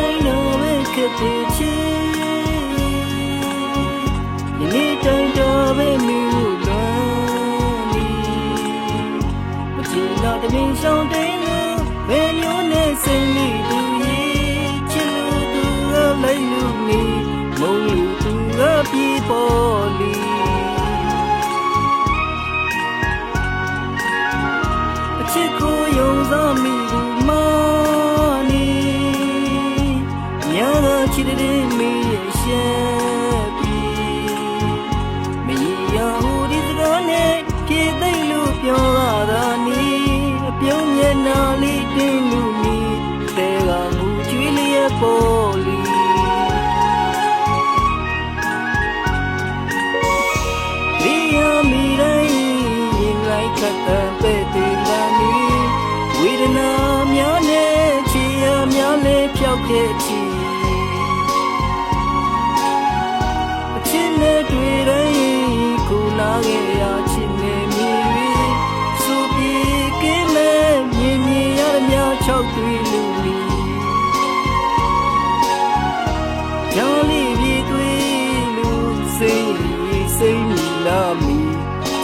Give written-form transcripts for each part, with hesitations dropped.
တိုင်းတော့ပဲခက်တဲ့ချီဒီနေ့တိုင်းတော့ပဲမြို့လွမ်းလီမချင်တော့တမင်ရှောင်းတိန်လို့ဘယ်မျိုးနဲ့စိတ်မိသူရဲ့ချစ်လို့သူကလိုက်လို့နေမုန်းလို့သူကပြေပေါ်လီချစ်ကိုယုံစားမိဘူးမနီညာသာချစ်တဲ့မေးရဲ့ရှက်ပြီးမရဟူဒီစကားနဲ့ပြေးသိမ့်လို့ပြောရတာနီပြုံးမျက်နှာလေးတင်းလို့နီတဲကမူကျွေးလျက်ပေါ်လီဒီရမီတိုင်းရင်လိုက်ခတ်တဲ့ပဲ့တင်လာနီဝေဒနာများနဲ့ချီရများလေးဖြောက်ခဲ့ချီအချစ်နဲ့တွေ့တိုင်းကိုလာခဲ့ရချစ်နေမိစူပြေကင်းမဲ့မြင်မြင်ရများချောက်တွေ့လူမီကြောင်လေးပြေတွေ့လူစိတ်မိလာမီ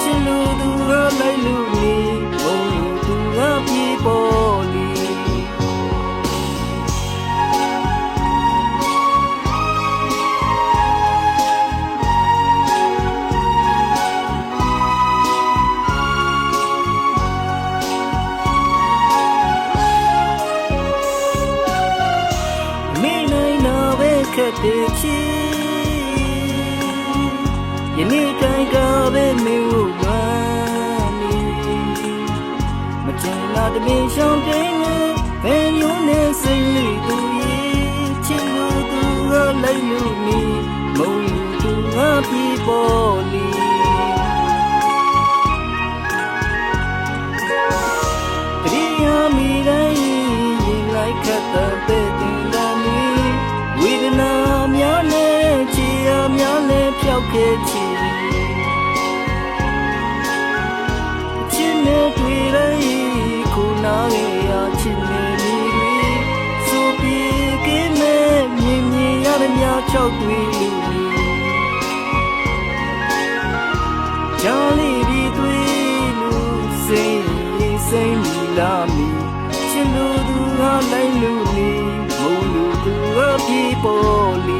ချစ်လို့သူကလိုက်လို့နေဘုံလို့သူကပြေပေါ်လီမိနိုင်တော့ပဲခက်တဲ့ချီယနေ့တိုင်းကပဲမြို့လွမ်းလီမချင်တော့တမင်ရှောင်းတိန်လို့ဘယ်မျိုးနဲ့စိတ်လိသူရဲ့ချစ်လို့သူကလိုက်လို့နေမုန်းလို့သူကပြေပေါ်လီတရီယာမီတိုင်းရင်လိုက်ခတ်တဲ့ပဲ့တင်လာနေဝေဒနာများနဲ့ချီရများနဲ့ဖြောက်ခဲ့ချီချစ်နဲ့တွေ့တိုင်းကိုနာခဲ့ရချစ်နေမိတွေဆိုပြေကင်းမဲ့မြင်မြင်ရတဲ့များချောက်တွေ့လူကြောင်လေးဒီတွေ့လူစိတ်မိလာမီချစ်လို့သူကလိုက်လို့နေမုန်းလို့သူကပြေပေါ်လီ